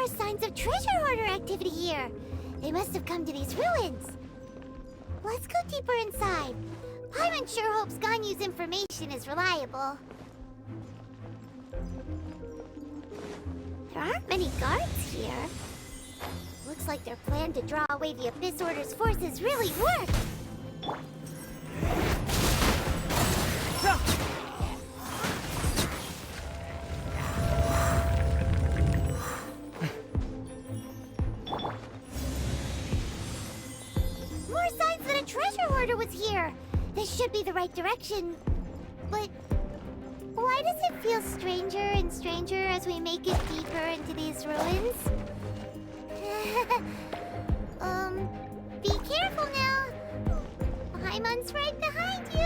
are signs of treasure hoarder activity here. They must have come to these ruins. Let's go deeper inside. Paimon sure hopes Ganyu's information is reliable. There aren't many guards here. Looks like their plan to draw away the Abyss Order's forces really worked. More signs that a treasure hoarder was here. This should be the right direction. But why does it feel stranger and stranger as we make it deeper into these ruins? Be careful now. Paimon's right behind you.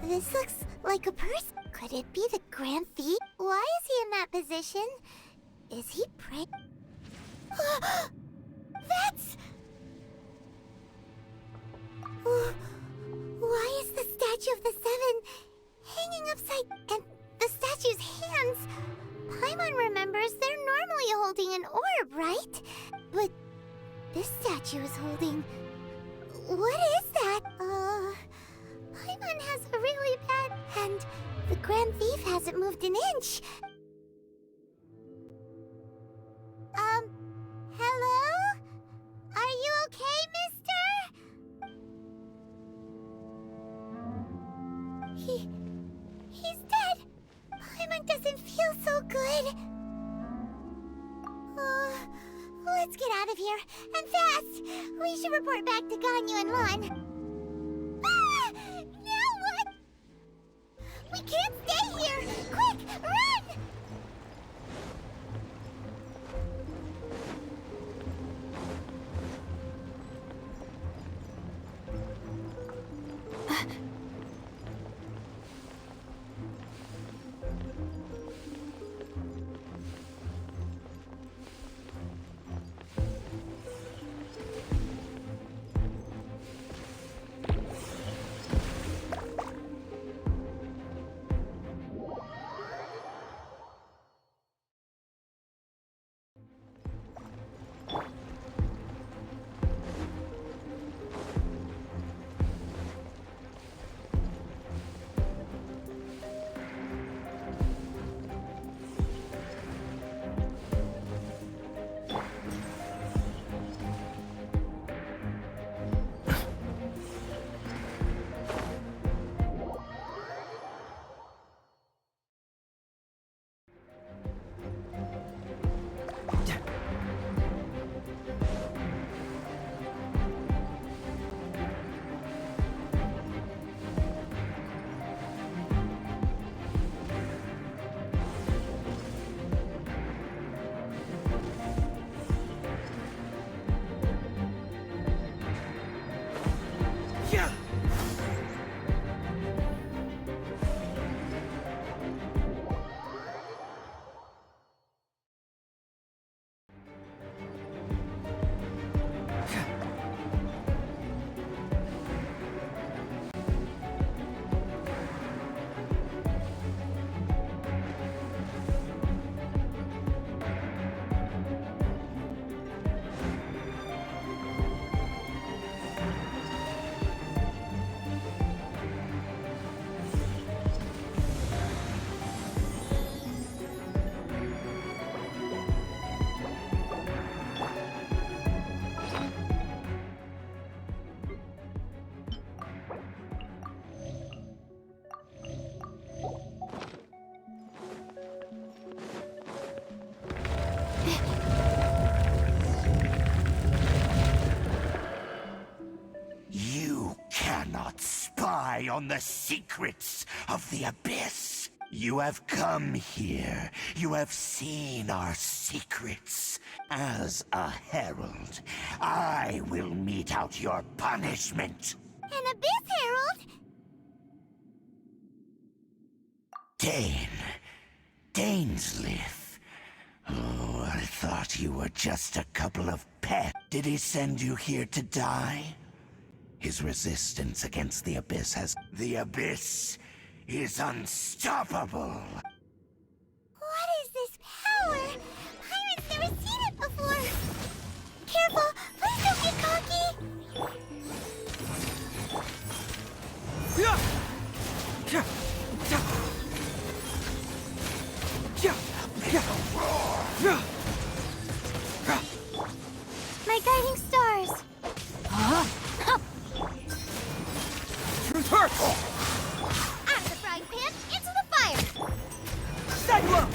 This looks like a person. Could it be the Grand Thief? Why is he in that position? Is he praying? That's... Why is the statue of the Seven hanging upside... and the statue's hands? Paimon remembers they're normally holding an orb, right? But this statue is holding... What is that? Paimon has a really bad... And the Grand Thief hasn't moved an inch. Hello? Are you okay, mister? He's dead. Paimon doesn't feel so good. Let's get out of here, and fast! We should report back to Ganyu and Lon. Now what? We can't stay here! Quick, run! You cannot spy on the secrets of the Abyss. You have come here. You have seen our secrets. As a herald, I will mete out your punishment. An Abyss Herald? Dainsleif. Oh, I thought you were just a couple of pets. Did he send you here to die? His resistance against the Abyss has... The Abyss is unstoppable. What is this power? Pirates never seen it before. Careful, please don't get cocky. My guiding stars. Truth hurts! Out of the frying pan, into the fire. Cyclone!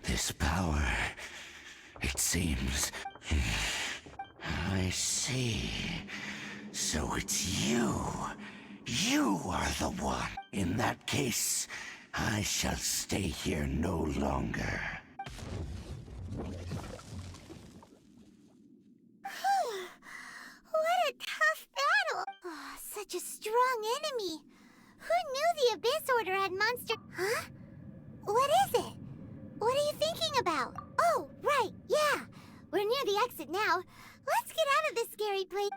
This power, it seems... I see. So it's you. You are the one. In that case, I shall stay here no longer. What a tough battle! Oh, such a strong enemy. Who knew the Abyss Order had monster... Huh? What is it? What are you thinking about? Oh, right, yeah. We're near the exit now. Let's get out of this scary place.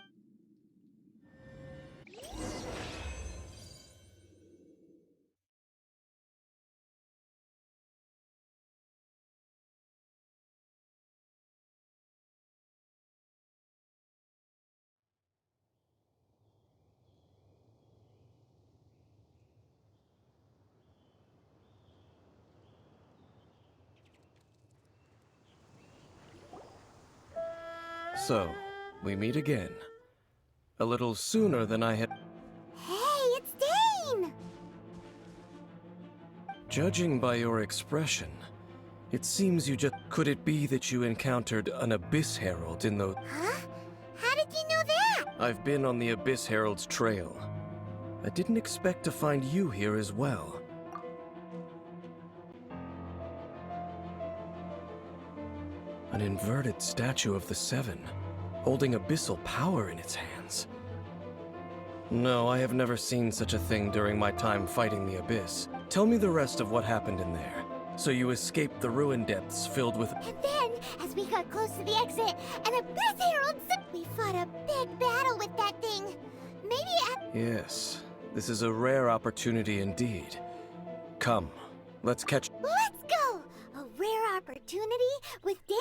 So, we meet again. A little sooner than I had... Hey, it's Dane! Judging by your expression, it seems you just... Could it be that you encountered an Abyss Herald in the... Huh? How did you know that? I've been on the Abyss Herald's trail. I didn't expect to find you here as well. An inverted statue of the Seven, holding abyssal power in its hands. No, I have never seen such a thing during my time fighting the Abyss. Tell me the rest of what happened in there. So you escaped the ruin depths filled with... And then, as we got close to the exit, an Abyss Herald... We fought a big battle with that thing. Maybe Yes, this is a rare opportunity indeed. Come, let's catch... Let's go! A rare opportunity with Dane...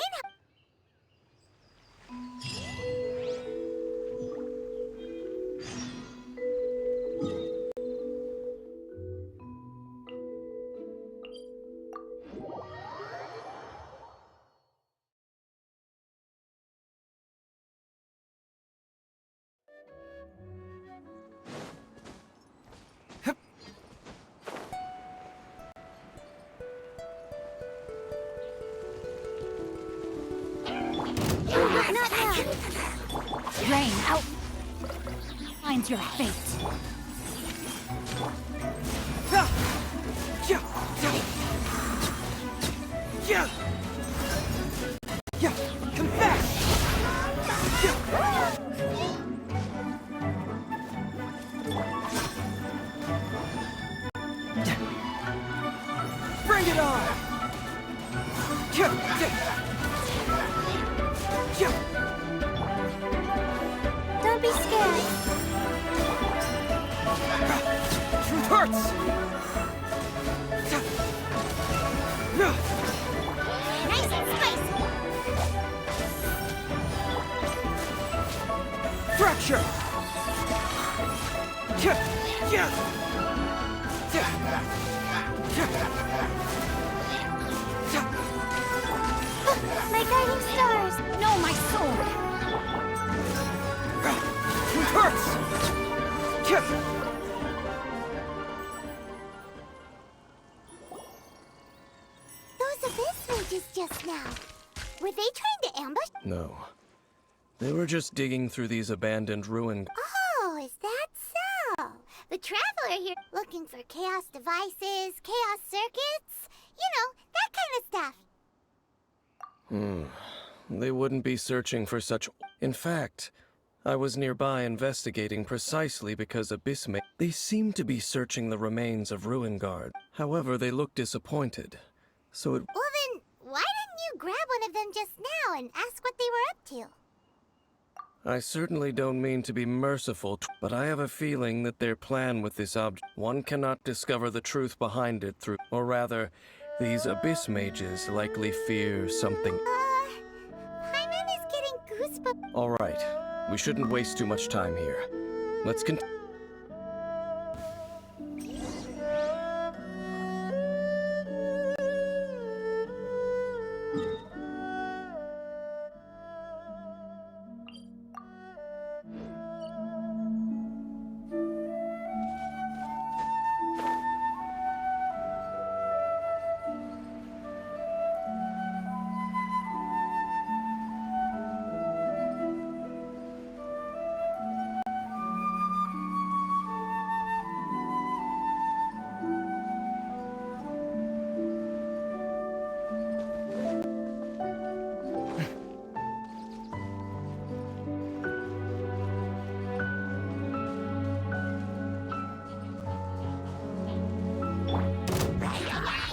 Not now! Rain out! Find your fate. Come back! Bring it on! Don't be scared. Truth hurts! Nice and spicy. Fracture! My guiding stars. Know my sword! They were just digging through these abandoned ruins. Oh, is that so? The Traveler here looking for chaos devices, chaos circuits, you know, that kind of stuff. They wouldn't be searching for such... In fact, I was nearby investigating precisely because They seemed to be searching the remains of Ruin Guard. However, they looked disappointed. So it... Well then, why didn't you grab one of them just now and ask what they were up to? I certainly don't mean to be merciful, but I have a feeling that their plan with this object... One cannot discover the truth behind it through... Or rather, these Abyss Mages likely fear something... Paimon is getting goosebumps. Alright, we shouldn't waste too much time here. Let's continue.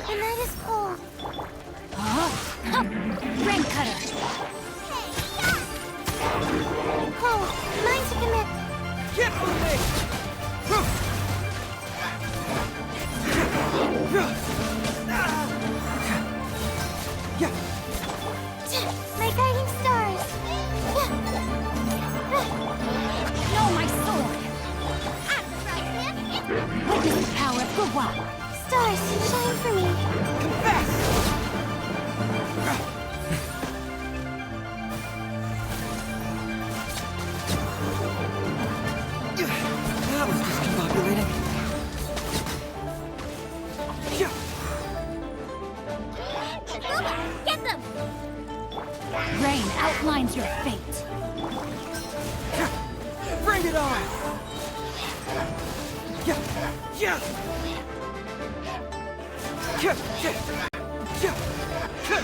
The night is cold. Rain cutter. Cold. Mine to commit. Get moving! Yeah. My guiding stars. No, my sword. Witness the power of Gugwa. Stars, shine for me. Come back! That was discombobulating. Yeah. Get them! Rain outlines your fate. Bring it on! Yeah. Yeah. Yeah. Yeah. Yeah. Yeah.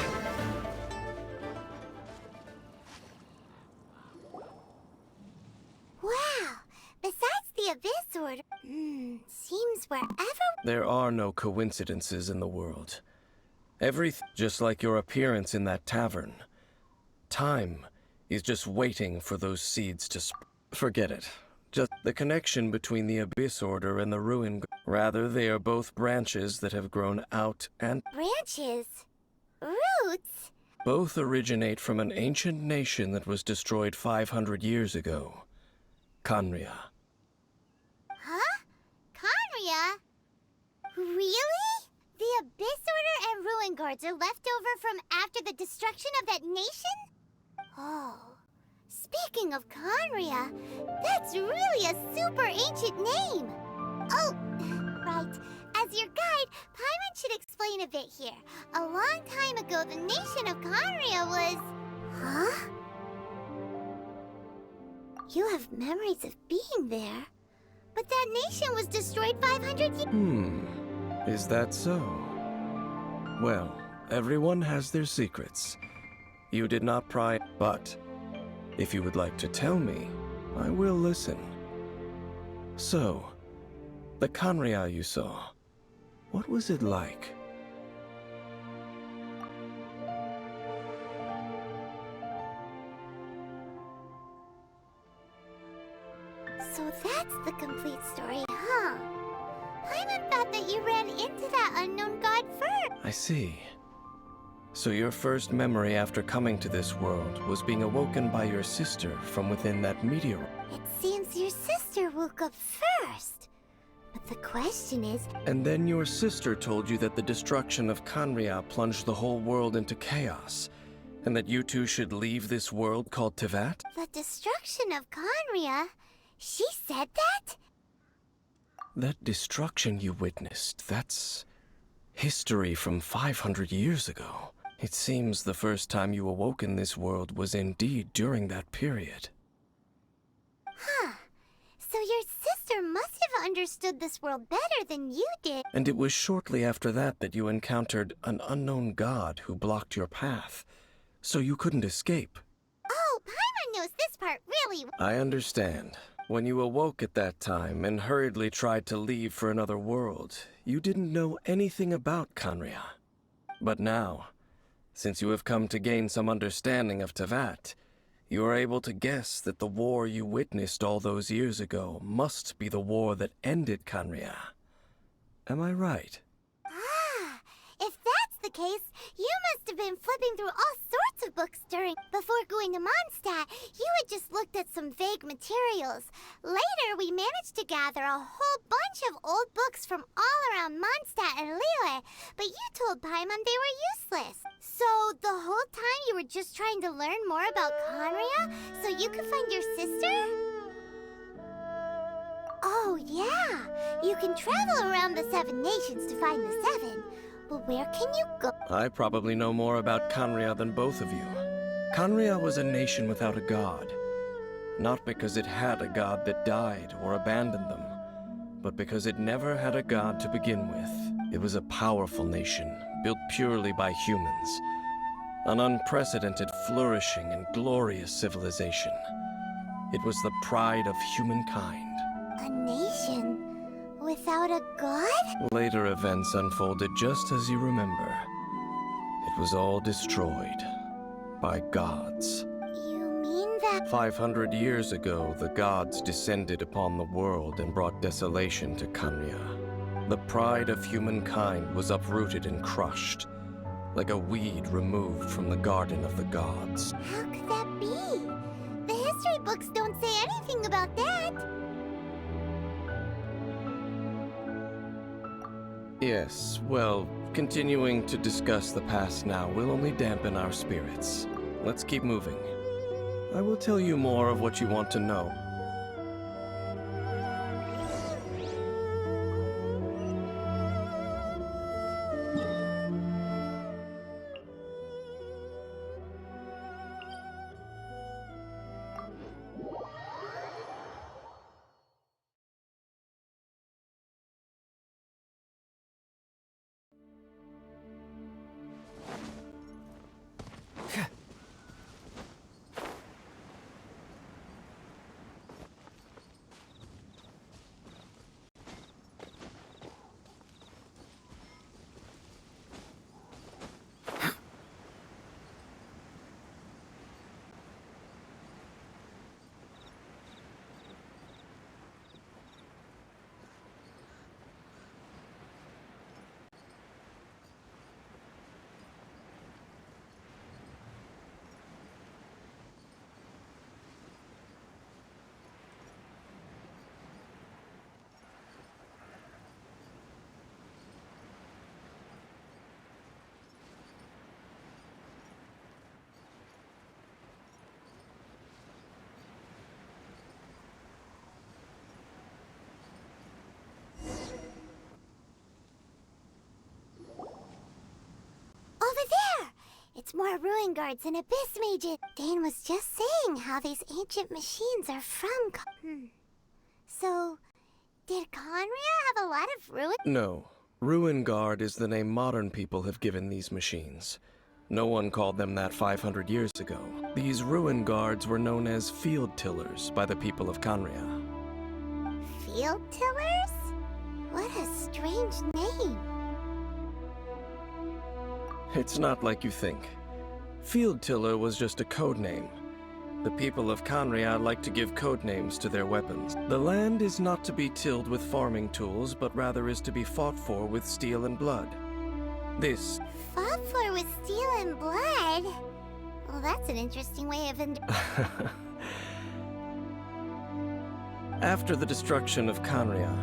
Wow. Besides the Abyss Order, seems wherever... There are no coincidences in the world. Everything, just like your appearance in that tavern. Time is just waiting for those seeds to forget it. Just the connection between the Abyss Order and the Ruin... Rather, they are both branches that have grown out and... Branches? Roots? Both originate from an ancient nation that was destroyed 500 years ago. Khaenri'ah. Huh? Khaenri'ah? Really? The Abyss Order and Ruin Guards are left over from after the destruction of that nation? Oh. Speaking of Khaenri'ah, that's really a super ancient name. Oh, right. As your guide, Paimon should explain a bit here. A long time ago, the nation of Khaenri'ah was... Huh? You have memories of being there. But that nation was destroyed 500 years... Is that so? Well, everyone has their secrets. You did not pry, but if you would like to tell me, I will listen. So, the Khaenri'ah you saw, what was it like? So that's the complete story, huh? Paimon thought that you ran into that unknown god first. I see. So your first memory after coming to this world was being awoken by your sister from within that meteor. It seems your sister woke up first. But the question is... And then your sister told you that the destruction of Khaenri'ah plunged the whole world into chaos, and that you two should leave this world called Teyvat? The destruction of Khaenri'ah? She said that? That destruction you witnessed, that's history from 500 years ago. It seems the first time you awoke in this world was indeed during that period. Huh. So your sister must have understood this world better than you did. And it was shortly after that that you encountered an unknown god who blocked your path, so you couldn't escape. Oh, Paimon knows this part really well. I understand. When you awoke at that time and hurriedly tried to leave for another world, you didn't know anything about Khaenri'ah. But now, since you have come to gain some understanding of Teyvat, you are able to guess that the war you witnessed all those years ago must be the war that ended Khaenri'ah. Am I right? Ah, if that's the case, you must have been flipping through all sorts of books before going to Mondstadt. You had just looked at some vague materials. Later, we managed to gather a whole bunch of old books from all around Mondstadt and Liyue, but you told Paimon they were useless. So the whole time you were just trying to learn more about Khaenri'ah so you could find your sister? Oh yeah, you can travel around the 7 nations to find the 7. But where can you go? I probably know more about Khaenri'ah than both of you. Khaenri'ah was a nation without a god. Not because it had a god that died or abandoned them, but because it never had a god to begin with. It was a powerful nation, built purely by humans. An unprecedented, flourishing, and glorious civilization. It was the pride of humankind. A nation without a god? Later events unfolded just as you remember. It was all destroyed by gods. You mean that... 500 years ago, the gods descended upon the world and brought desolation to Khaenri'ah. The pride of humankind was uprooted and crushed, like a weed removed from the garden of the gods. How could that be? The history books don't say anything about that. Yes, well, continuing to discuss the past now will only dampen our spirits. Let's keep moving. I will tell you more of what you want to know. Over there! It's more ruin guards and abyss mages. Dane was just saying how these ancient machines are from... So, did Khaenri'ah have a lot of ruin? No. Ruin Guard is the name modern people have given these machines. No one called them that 500 years ago. These Ruin Guards were known as Field Tillers by the people of Khaenri'ah. Field tillers? What a strange name. It's not like you think. Field Tiller was just a code name. The people of Khaenri'ah like to give code names to their weapons. The land is not to be tilled with farming tools, but rather is to be fought for with steel and blood. This... Fought for with steel and blood? Well, that's an interesting way of... After the destruction of Khaenri'ah,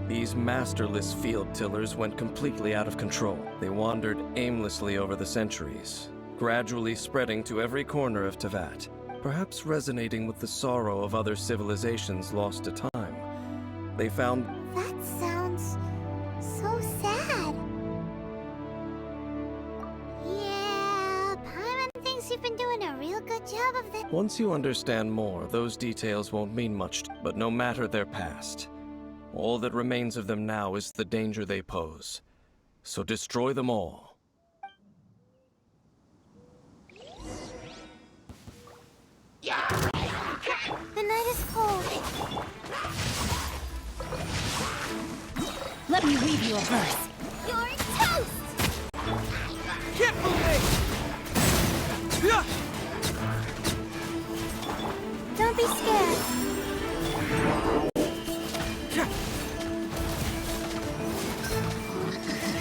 these masterless field tillers went completely out of control. They wandered aimlessly over the centuries, gradually spreading to every corner of Teyvat, perhaps resonating with the sorrow of other civilizations lost to time. They found... That sounds so sad. Yeah, Once you understand more, those details won't mean much, but no matter their past, all that remains of them now is the danger they pose. So destroy them all. The night is cold. Let me read you a verse. You're toast! Can't move me! Yeah! Don't be scared. Yeah!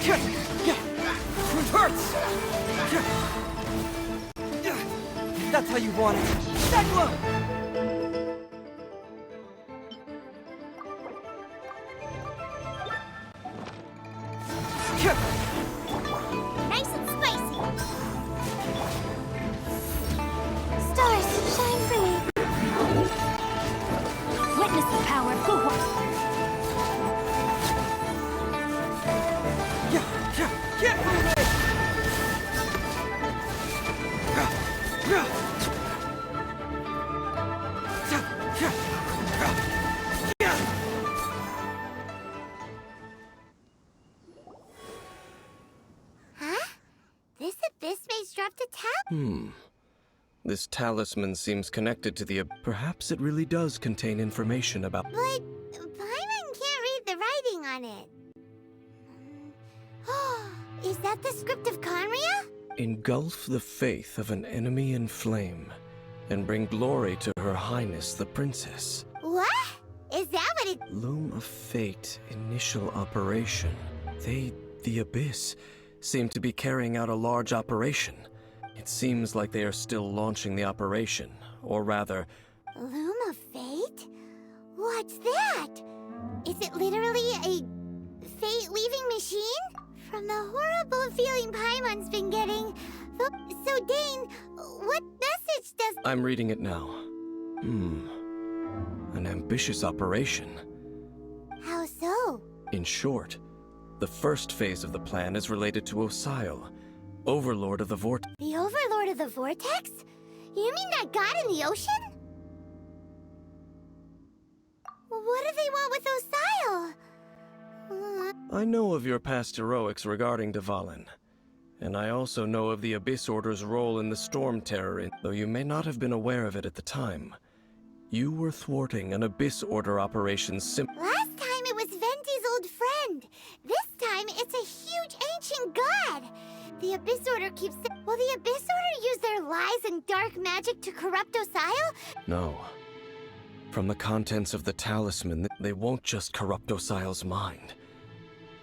Yeah! Yeah! It hurts! Yeah! Yeah! That's how you want it. That low! Nice and spicy. Stars, shine for me. Witness the power of Gugwa. Yeah! Yeah! Can't move me! Yeah! Yeah! Yeah! Yeah! Yeah! Huh? This abyss maze dropped a tab? This talisman seems connected to the... Perhaps it really does contain information about... But Paimon can't read the writing on it. Is that the script of Conria? Engulf the faith of an enemy in flame, and bring glory to Her Highness the Princess. What? Is that what it... Loom of Fate initial operation. They, the Abyss, seem to be carrying out a large operation. It seems like they are still launching the operation, or rather... Loom of Fate? What's that? Is it literally a fate-leaving machine? From the horrible feeling Paimon's been getting... So, Dane, what message does... I'm reading it now. An ambitious operation. How so? In short, the first phase of the plan is related to Osile, Overlord of the Vortex. The Overlord of the Vortex? You mean that god in the ocean? What do they want with Osile? I know of your past heroics regarding Dvalin, and I also know of the Abyss Order's role in the Storm Terror, though you may not have been aware of it at the time. You were thwarting an Abyss Order operation Last time it was Venti's old friend. This time it's a huge ancient god. The Abyss Order keeps... Will the Abyss Order use their lies and dark magic to corrupt Osile? No. From the contents of the talisman, they won't just corrupt Osile's mind.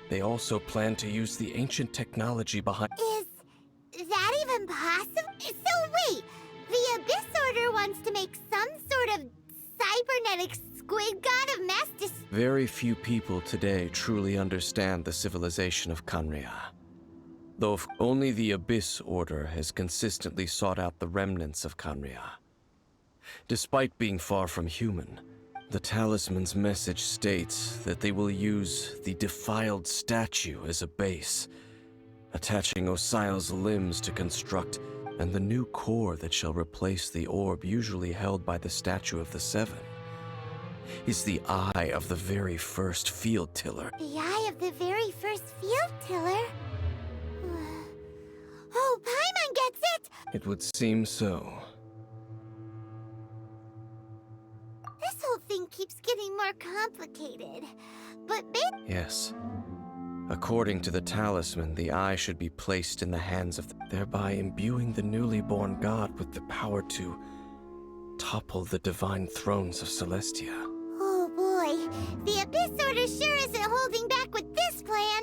They also plan to use the ancient technology behind... Is that even possible? So wait, the Abyss Order wants to make some sort of cybernetic squid god of mass Very few people today truly understand the civilization of Conria. Though only the Abyss Order has consistently sought out the remnants of Conria. Despite being far from human, the talisman's message states that they will use the defiled statue as a base, attaching Osile's limbs to construct, and the new core that shall replace the orb usually held by the Statue of the Seven is the eye of the very first field tiller. The eye of the very first field tiller? Oh, Paimon gets it! It would seem so. This whole thing keeps getting more complicated. But Yes. According to the talisman, the eye should be placed in the hands of thereby imbuing the newly born god with the power to topple the divine thrones of Celestia. oh boy, the Abyss Order sure isn't holding back with this plan.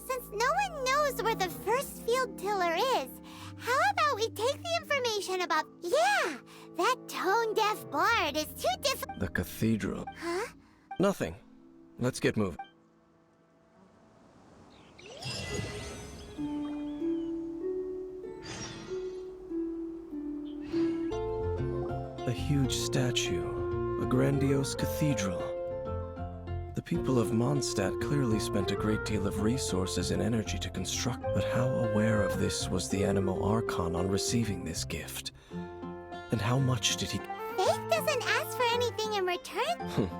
Since no one knows where the first field tiller is, how about we take the information about... Yeah, that tone-deaf bard is too The cathedral. Huh? Nothing. Let's get moving. A huge statue, a grandiose cathedral. The people of Mondstadt clearly spent a great deal of resources and energy to construct, but how aware of this was the Animo Archon on receiving this gift? And how much did he... Faith doesn't ask for anything in return.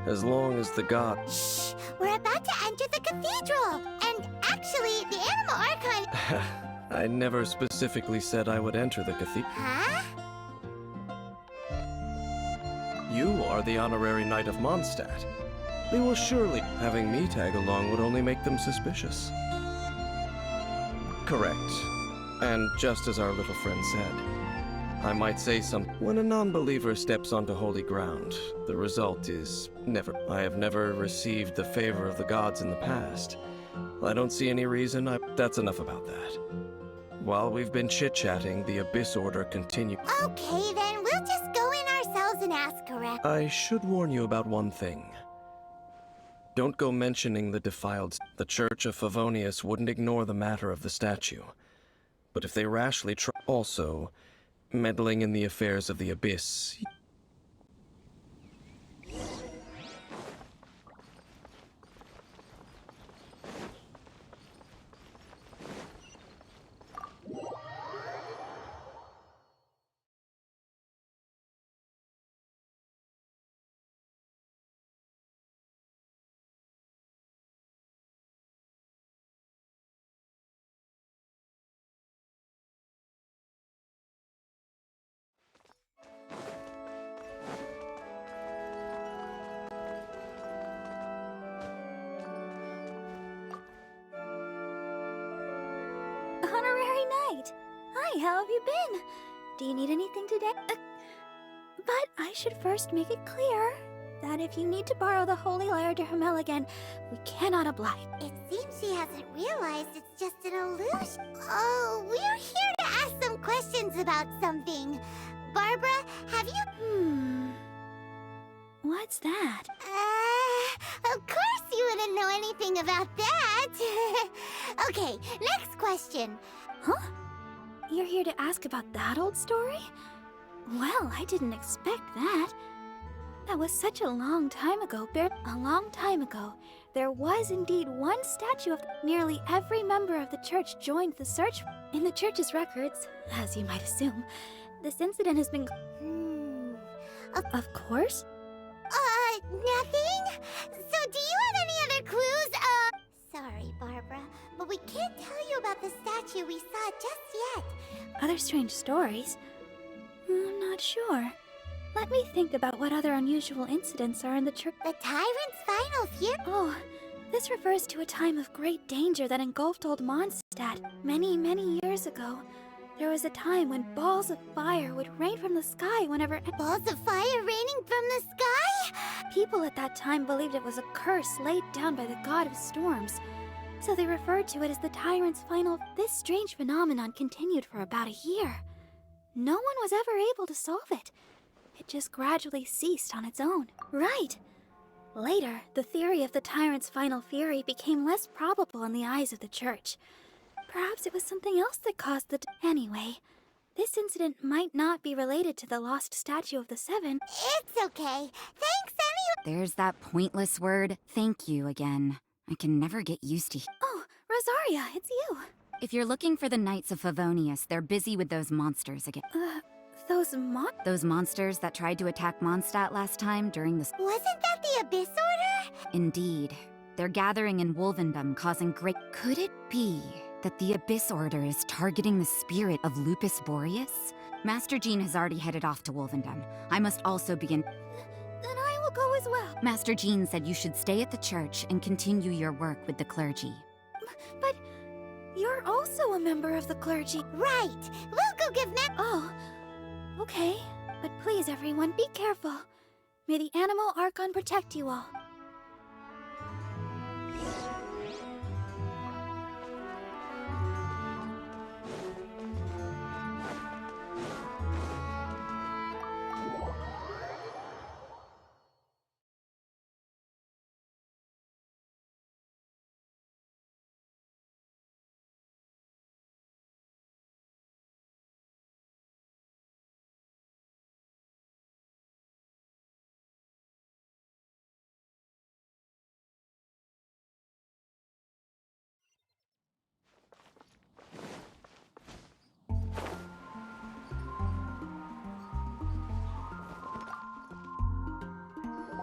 As long as the god... Shh! We're about to enter the cathedral! And actually, the animal archon... I never specifically said I would enter the cathedral. Huh? You are the honorary knight of Mondstadt. They will surely... Having me tag along would only make them suspicious. Correct. And just as our little friend said, I might say something. When a non-believer steps onto holy ground, the result is never. I have never received the favor of the gods in the past. I don't see any reason That's enough about that. While we've been chit-chatting, the Abyss Order continue. Okay, then we'll just go in ourselves and ask correct. I should warn you about one thing. Don't go mentioning the defiled... The Church of Favonius wouldn't ignore the matter of the statue. But if they rashly try... Also, meddling in the affairs of the Abyss... Honorary Knight! Hi, how have you been? Do you need anything today? But I should first make it clear that if you need to borrow the Holy Lyre to Hermel again, we cannot oblige. It seems she hasn't realized it's just an illusion. Oh, we're here to ask some questions about something. Barbara, have you... What's that? Of course you wouldn't know anything about that. Okay, next question. Huh? You're here to ask about that old story? Well, I didn't expect that. That was such a long time ago, A long time ago, there was indeed one statue of... Nearly every member of the church joined the search. In the church's records, as you might assume, this incident has been... Of course? Nothing? So do you have any other clues? Sorry, Barbara, but we can't tell you about the statue we saw just yet. Other strange stories? I'm not sure. Let me think about what other unusual incidents are in the church. The Tyrant's final fury? Oh, this refers to a time of great danger that engulfed old Mondstadt many, many years ago. There was a time when balls of fire would rain from the sky whenever... Balls of fire raining from the sky? People at that time believed it was a curse laid down by the god of storms. So they referred to it as the Tyrant's final... This strange phenomenon continued for about a year. No one was ever able to solve it. It just gradually ceased on its own. Right. Later, the theory of the Tyrant's final fury became less probable in the eyes of the church. Perhaps it was something else that caused the... Anyway, this incident might not be related to the lost statue of the Seven. It's okay. Thanks anyway. There's that pointless word, thank you again. I can never get used to... Oh, Rosaria, it's you. If you're looking for the Knights of Favonius, they're busy with those monsters again. Those monsters that tried to attack Mondstadt last time during the... Wasn't that the Abyss Order? Indeed. They're gathering in Wolvendom, causing great... Could it be that the Abyss Order is targeting the spirit of Lupus Boreas? Master Jean has already headed off to Wolvendom. I must also be in... Then I will go as well. Master Jean said you should stay at the church and continue your work with the clergy. But you're also a member of the clergy. Right. We'll go give Matt... Oh, okay. But please, everyone, be careful. May the Animal Archon protect you all.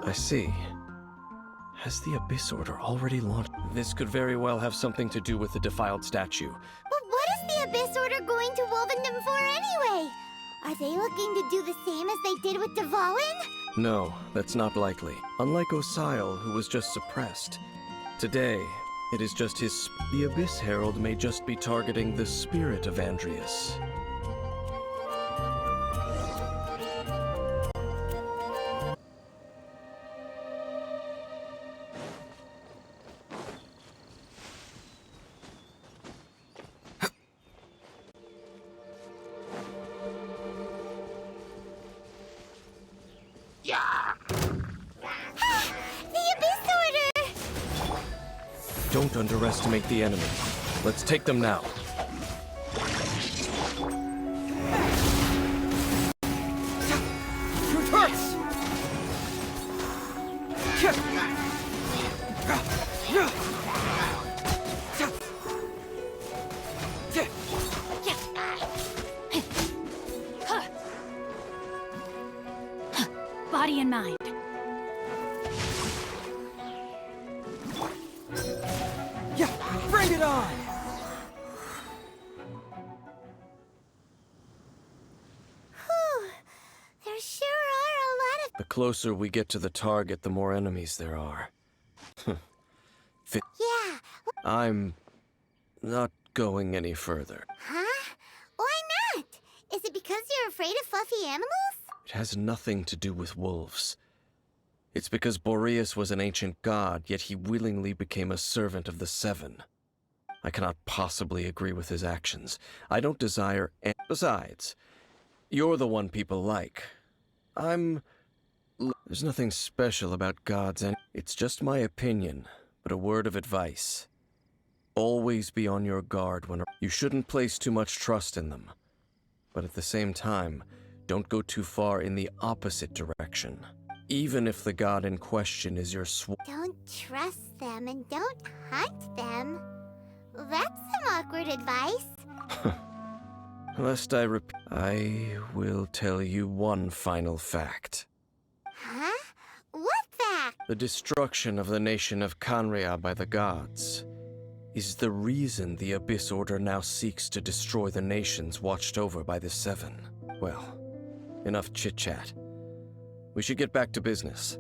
I see. Has the Abyss Order already launched? This could very well have something to do with the defiled statue. But what is the Abyss Order going to Wolvendom for anyway? Are they looking to do the same as they did with Dvalin? No, that's not likely. Unlike Osile, who was just suppressed. Today, it is just his... The Abyss Herald may just be targeting the spirit of Andrias. Don't underestimate the enemy. Let's take them now. Truth hurts! Body and mind. Yeah, bring it on! Whew. There sure are a lot of... The closer we get to the target, the more enemies there are. Yeah. I'm not going any further. Huh? Why not? Is it because you're afraid of fluffy animals? It has nothing to do with wolves. It's because Boreas was an ancient god, yet he willingly became a servant of the Seven. I cannot possibly agree with his actions. I don't desire any... Besides, you're the one people like. There's nothing special about gods, and it's just my opinion, but a word of advice. Always be on your guard when... You shouldn't place too much trust in them. But at the same time, don't go too far in the opposite direction. Even if the god in question is your Don't trust them and don't hunt them. That's some awkward advice. Lest I repeat, I will tell you one final fact. Huh? What fact? The destruction of the nation of Canria by the gods is the reason the Abyss Order now seeks to destroy the nations watched over by the Seven. Well, enough chit-chat. We should get back to business.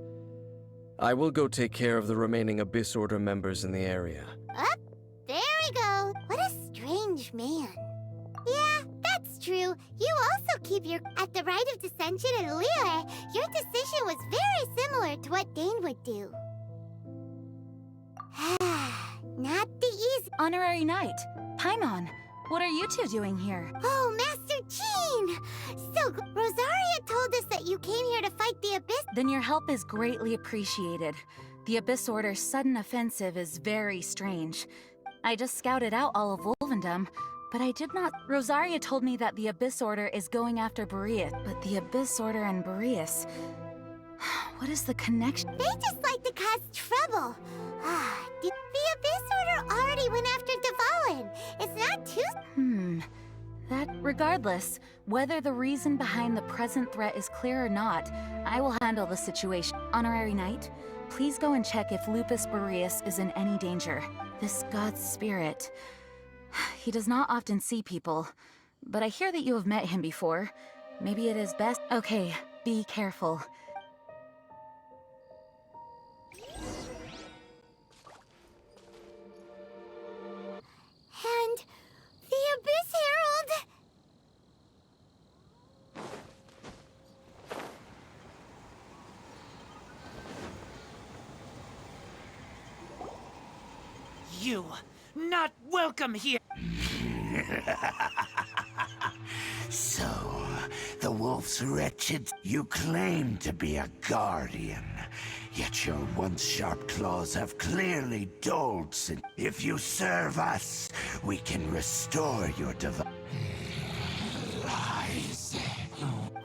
I will go take care of the remaining Abyss Order members in the area. Up, there we go. What a strange man. Yeah, that's true. You also keep your... At the Rite of Dissension in Liyue, your decision was very similar to what Dane would do. Not the easy... Honorary Knight, Paimon, what are you two doing here? Oh, Master Jean! So, Rosaria told us that you came here to fight the Abyss... Then your help is greatly appreciated. The Abyss Order's sudden offensive is very strange. I just scouted out all of Wolvendom, but I did not... Rosaria told me that the Abyss Order is going after Boreas, but the Abyss Order and Boreas... What is the connection? They just like to cause trouble. The Abyss Order already went after Dvalin. It's not too... Regardless, whether the reason behind the present threat is clear or not, I will handle the situation. Honorary Knight, please go and check if Lupus Boreas is in any danger. This god's spirit... He does not often see people, but I hear that you have met him before. Maybe it is best... Okay, be careful. And the Abyss Herald... You, not welcome here! So, the wolf's wretched. You claim to be a guardian, yet your once sharp claws have clearly dulled since. If you serve us, we can restore your divine lies.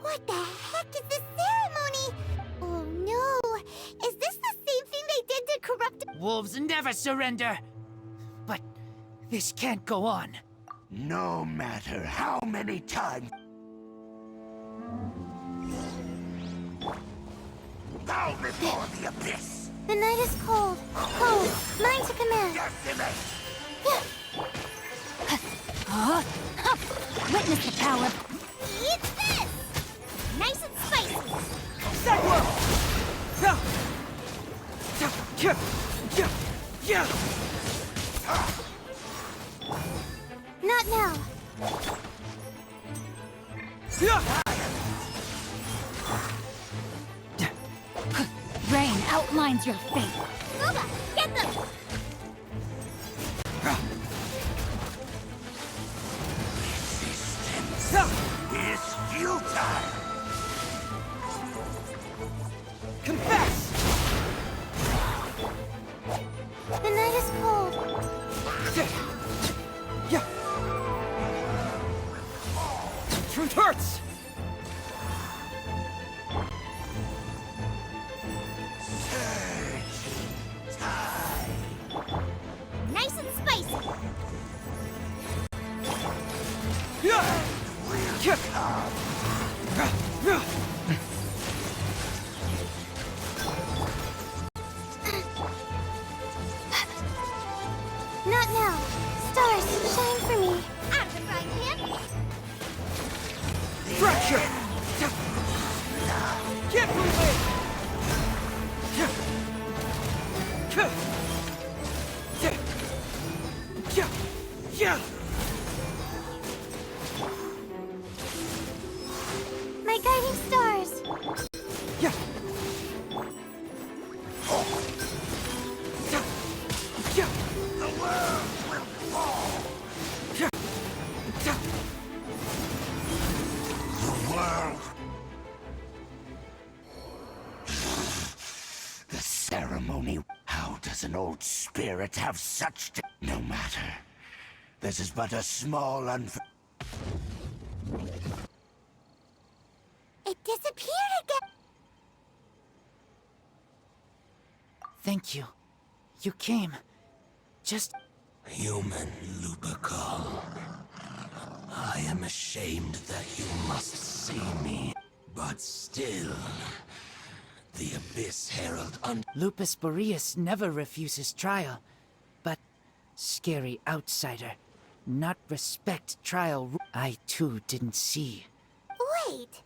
What the heck is this ceremony? Oh no! Is this the same thing they did to corrupt... Wolves never surrender! But this can't go on. No matter how many times. bow before the abyss. The night is cold. Cold. Mine to command. Decimate. Witness the power. Eat this! Nice and spicy. Cyclone! Not now. Rain outlines your fate. Luba, get them! Is futile. Confess! The night is cold. Yeah. Truth hurts! Nice and spicy. Not now. Stars, shine for me. Out of the frying pan. Fracture! Get moving! My guiding stars. Yeah. The world will fall. The world. The ceremony. How does an old spirit have such... No matter. This is but a small It disappeared again. Thank you. You came. Just... Human Lupercal. I am ashamed that you must see me. But still... The Abyss Herald Lupus Boreas never refuses trial. But scary outsider. Not respect trial. I too didn't see. Wait.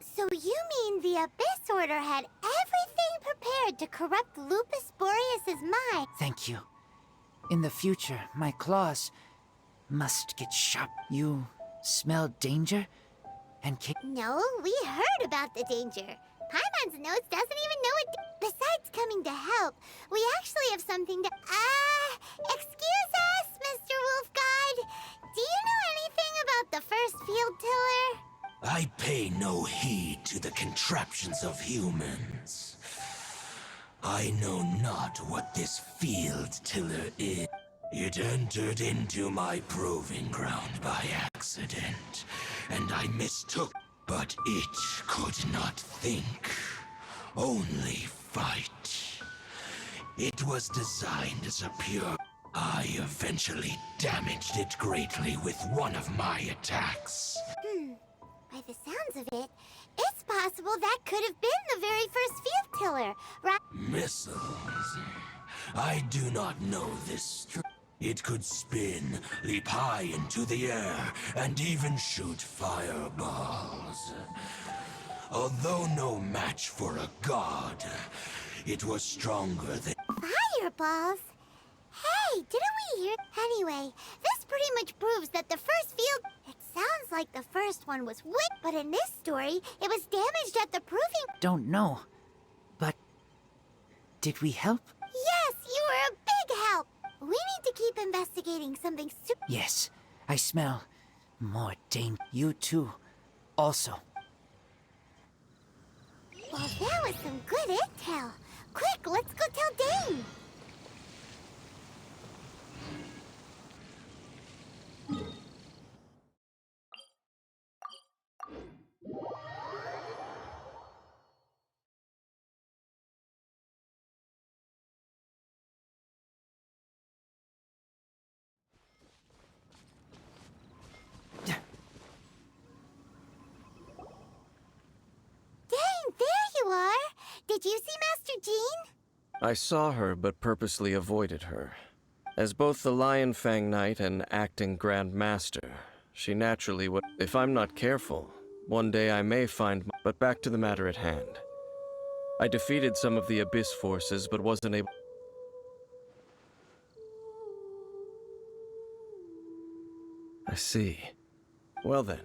So you mean the Abyss Order had everything prepared to corrupt Lupus Boreas's mind? Thank you. In the future, my claws must get sharp. You smell danger? And No, we heard about the danger. Paimon's notes doesn't even know it. Besides coming to help, we actually have something to... excuse us, Mr. Wolf Guide. Do you know anything about the first field tiller? I pay no heed to the contraptions of humans. I know not what this field tiller is. It entered into my proving ground by accident, and I mistook. But it could not think, only fight. It was designed as a pure... I eventually damaged it greatly with one of my attacks. By the sounds of it, it's possible that could have been the very first field tiller, right? Missiles. I do not know this. It could spin, leap high into the air, and even shoot fireballs. Although no match for a god, it was stronger than... Fireballs? Hey, didn't we hear? Anyway, this pretty much proves that the first field... It sounds like the first one was but in this story, it was damaged at the proving... don't know. But did we help? Yes, you were a big help! We need to keep investigating something Yes, I smell more danger. You too. Also. Well, that was some good intel. Quick, let's go tell Dane! Did you see Master Jean? I saw her, but purposely avoided her. As both the Lion Fang Knight and acting Grand Master, she naturally would. If I'm not careful, one day I may find. But back to the matter at hand. I defeated some of the Abyss forces, but wasn't able. I see. Well then,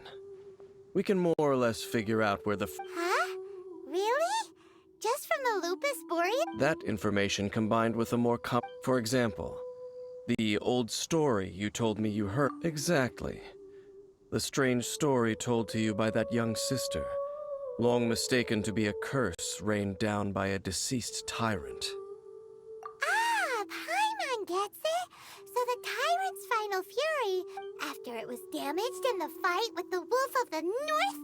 we can more or less figure out where the. Huh? Really? Just from the Lupus Boreas? That information combined with a more For example, the old story you told me you heard. Exactly. The strange story told to you by that young sister, long mistaken to be a curse rained down by a deceased tyrant. Ah, Paimon gets it. So the tyrant's final fury, after it was damaged in the fight with the Wolf of the North,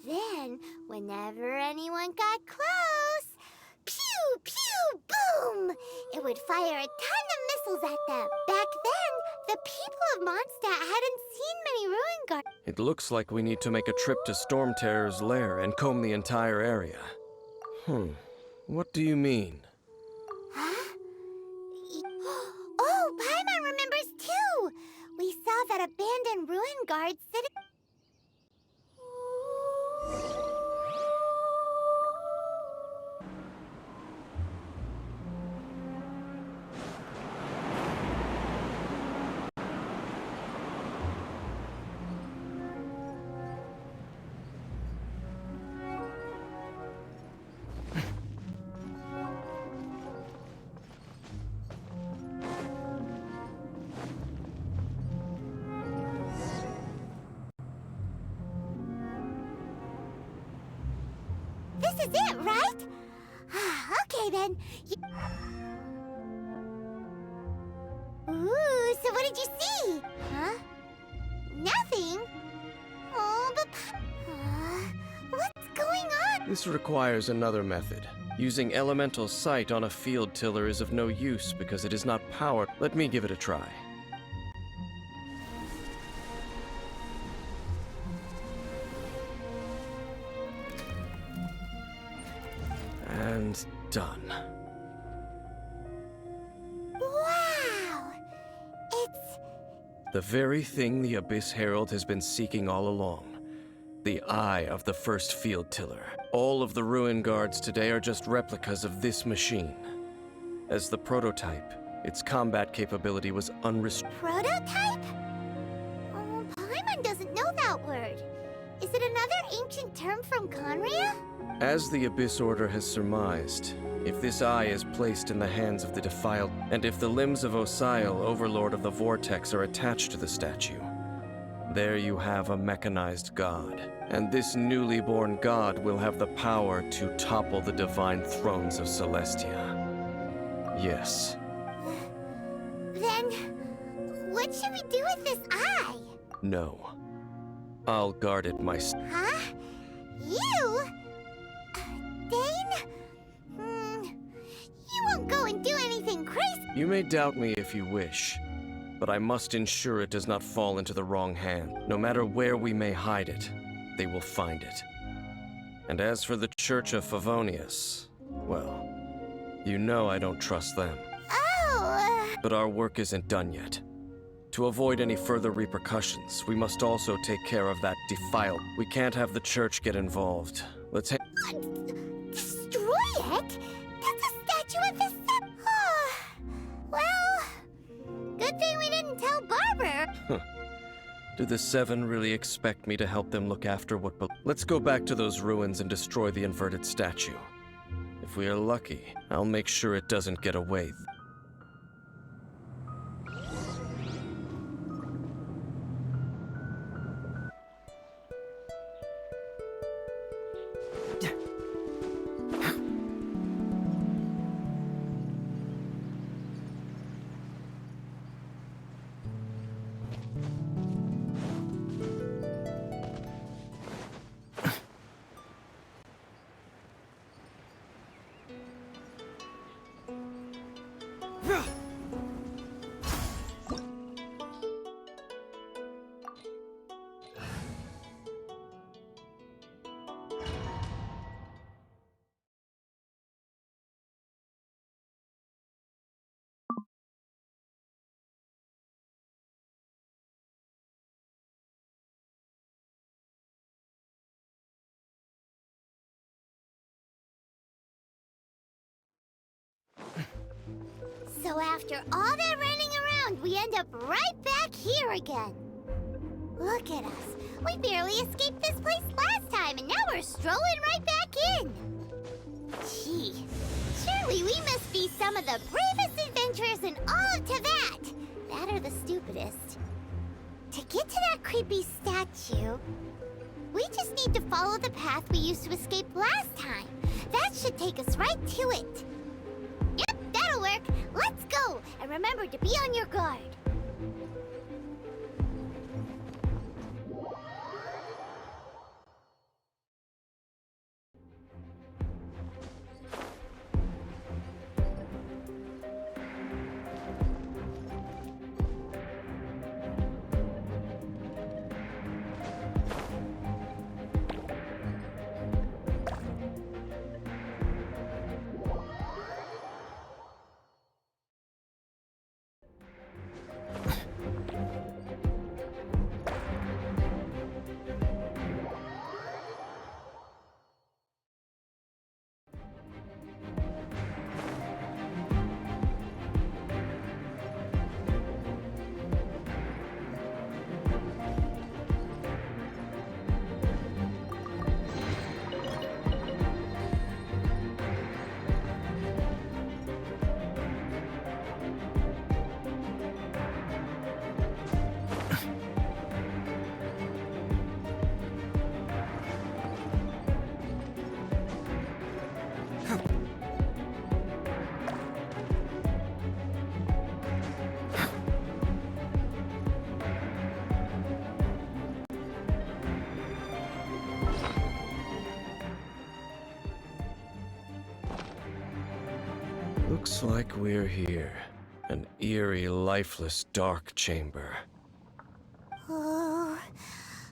then, whenever anyone got close, pew, pew, boom! It would fire a ton of missiles at them. Back then, the people of Mondstadt hadn't seen many ruin guards. It looks like we need to make a trip to Storm Terror's lair and comb the entire area. What do you mean? Huh? Oh, Paimon remembers too! We saw that abandoned ruin guard sitting... This is it, right? Okay then. Ooh, so what did you see? Huh? Nothing? Oh, but... what's going on? This requires another method. Using elemental sight on a field tiller is of no use because it is not powered. Let me give it a try. And done. Wow! It's... The very thing the Abyss Herald has been seeking all along. The eye of the first field tiller. All of the ruin guards today are just replicas of this machine. As the prototype, its combat capability was unrestricted. prototype? Oh, Paimon doesn't know that word. Is it another ancient term from Conria? As the Abyss Order has surmised, if this eye is placed in the hands of the defiled, and if the limbs of Osial, Overlord of the Vortex, are attached to the statue, there you have a mechanized god. And this newly born god will have the power to topple the divine thrones of Celestia. Yes. Then, what should we do with this eye? No. I'll guard it myself. Huh? You? Dane? You won't go and do anything crazy. You may doubt me if you wish, but I must ensure it does not fall into the wrong hand. No matter where we may hide it, they will find it. And as for the Church of Favonius, well, you know I don't trust them. Oh! But our work isn't done yet. To avoid any further repercussions, we must also take care of that defiled. We can't have the Church get involved. Let's Destroy it? That's a statue of the Seven. Oh, well, good thing we didn't tell Barber. Do the Seven really expect me to help them look after what... Let's go back to those ruins and destroy the inverted statue. If we are lucky, I'll make sure it doesn't get away. So after all that running around, we end up right back here again. Look at us. We barely escaped this place last time, and now we're strolling right back in. Gee, surely we must be some of the bravest adventurers in all of Teyvat. That or the stupidest. To get to that creepy statue, we just need to follow the path we used to escape last time. That should take us right to it. Yep, that'll work. Let's go, and remember to be on your guard. Looks like we're here. An eerie, lifeless, dark chamber. Oh,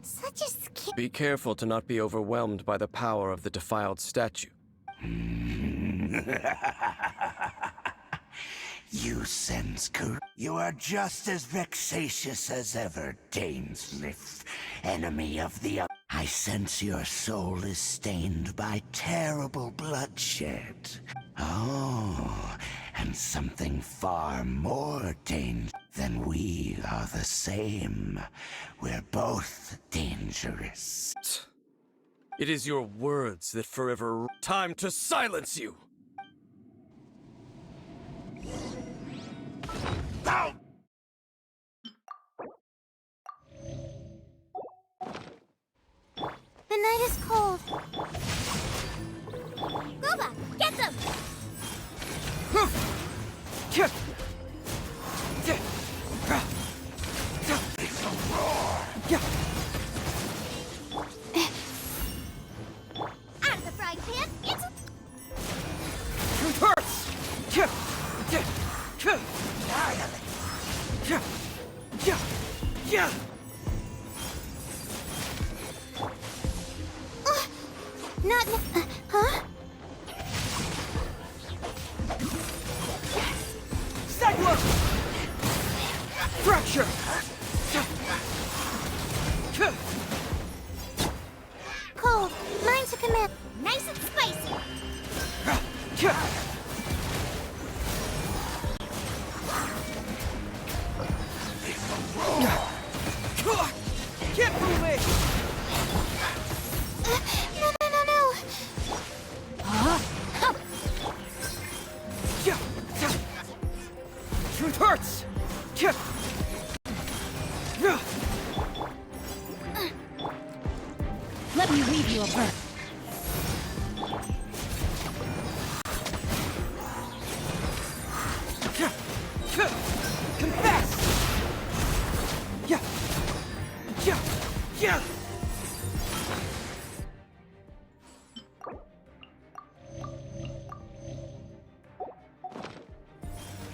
such a scary... Be careful to not be overwhelmed by the power of the defiled statue. You sense courage. You are just as vexatious as ever, Dainsleif, enemy of the... I sense your soul is stained by terrible bloodshed. Oh, and something far more dangerous than we are the same. We're both dangerous. It is your words that forever... Time to silence you! Ow! The night is cold. Goba, get them! Out of the frying pan, into... Truth hurts! Not... huh? Cyclone! Fracture! Cold. Mine's a command. Nice and spicy. Keep moving! No. Truth hurts! Let me weave you a verse. Confess! Yeah!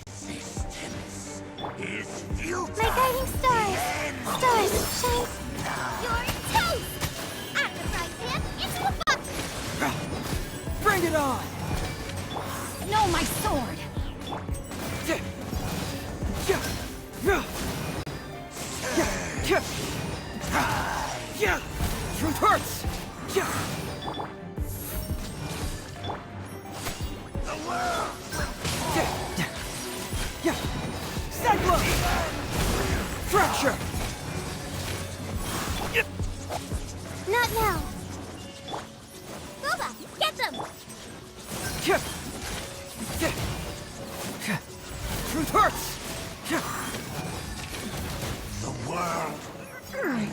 Resistance is futile. My guiding stars. Stars, shine. You're toast! Out of the frying pan, into the box! Bring it on! No, my sword! Truth hurts! The world will Truth hurts! The world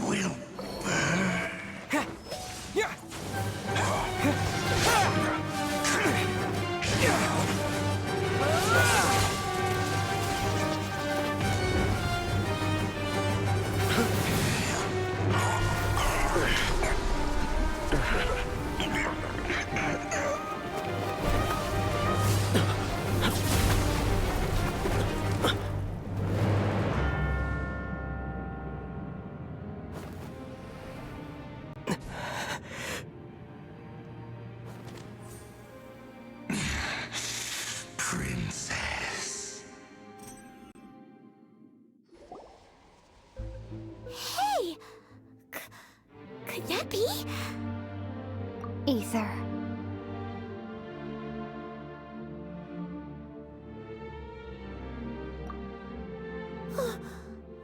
will burn. Princess. Hey! Could that be? Ether.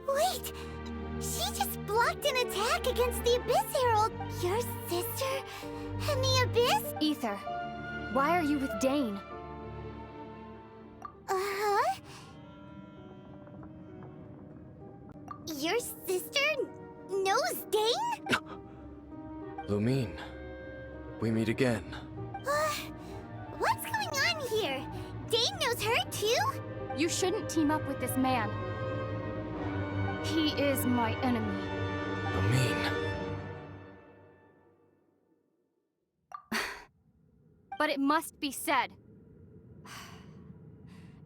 Wait! She just blocked an attack against the Abyss Herald! Your sister and the Abyss? Ether. Why are you with Dane? Uh-huh. Your sister knows Dane? Lumine, we meet again. What's going on here? Dane knows her too? You shouldn't team up with this man. He is my enemy. Lumine. But it must be said.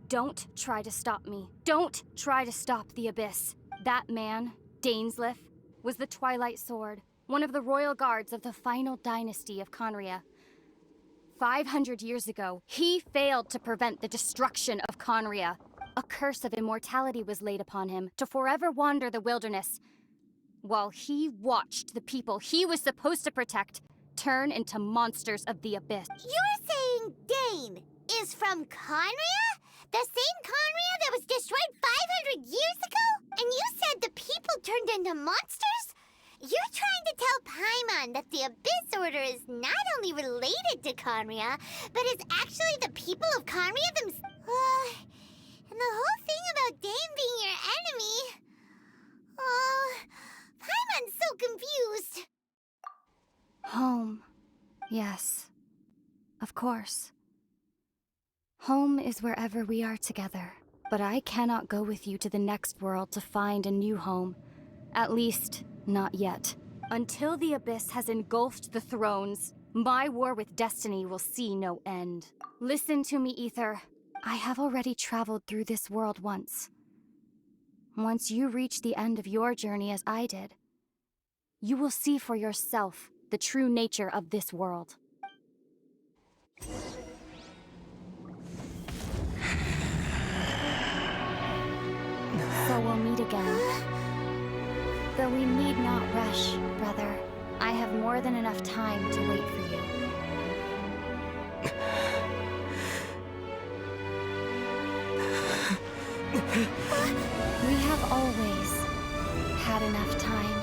Don't try to stop me. Don't try to stop the Abyss. That man, Dainsleif, was the Twilight Sword, one of the royal guards of the final dynasty of Conria. 500 years ago, he failed to prevent the destruction of Conria. A curse of immortality was laid upon him to forever wander the wilderness, while he watched the people he was supposed to protect turn into monsters of the Abyss. You're saying Dane is from Conria? The same Conria that was destroyed 500 years ago? And you said the people turned into monsters? You're trying to tell Paimon that the Abyss Order is not only related to Conria, but is actually the people of Conria themselves. And the whole thing about Dane being your enemy... Paimon's so confused. Home. Yes. Of course. Home is wherever we are together. But I cannot go with you to the next world to find a new home. At least, not yet. Until the Abyss has engulfed the thrones, my war with destiny will see no end. Listen to me, Ether. I have already traveled through this world once. Once you reach the end of your journey as I did, you will see for yourself the true nature of this world. So we'll meet again. Though we need not rush, brother. I have more than enough time to wait for you. We have always had enough time.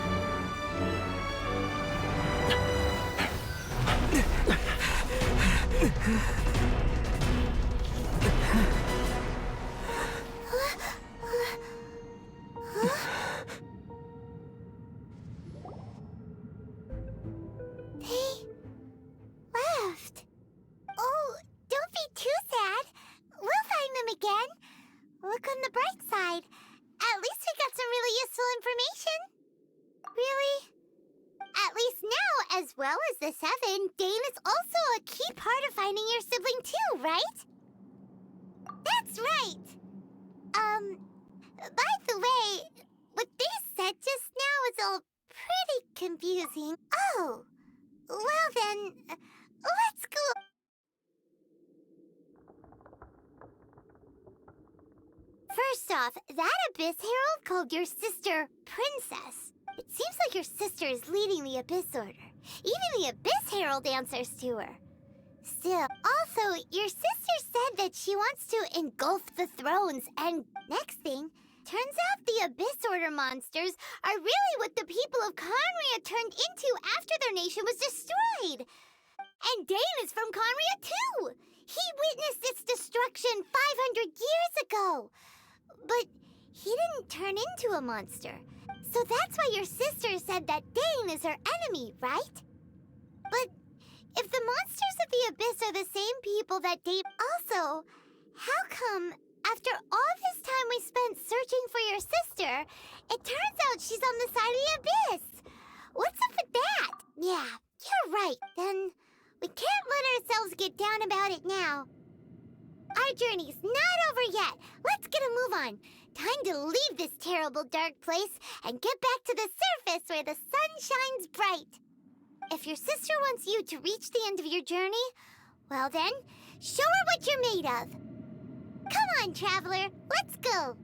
They left. Oh, don't be too sad. We'll find them again. Look on the bright side. At least we got some really useful information. Really? At least now, as well as the Seven, Dane is also a key part of finding your sibling too, right? That's right. By the way, what they said just now is all pretty confusing. Oh, well then, let's go. First off, that Abyss Herald called your sister Princess. It seems like your sister is leading the Abyss Order. Even the Abyss Herald answers to her. Still, also, your sister said that she wants to engulf the thrones, and next thing, turns out the Abyss Order monsters are really what the people of Conria turned into after their nation was destroyed. And Dane is from Conria too. He witnessed its destruction 500 years ago. But he didn't turn into a monster. So that's why your sister said that Dane is her enemy, right? But if the monsters of the Abyss are the same people that Dane... Also, how come, after all this time we spent searching for your sister, it turns out she's on the side of the Abyss? What's up with that? Yeah, you're right. Then we can't let ourselves get down about it now. Our journey's not over yet. Let's get a move on. Time to leave this terrible dark place and get back to the surface where the sun shines bright. If your sister wants you to reach the end of your journey, well then, show her what you're made of. Come on, traveler, let's go.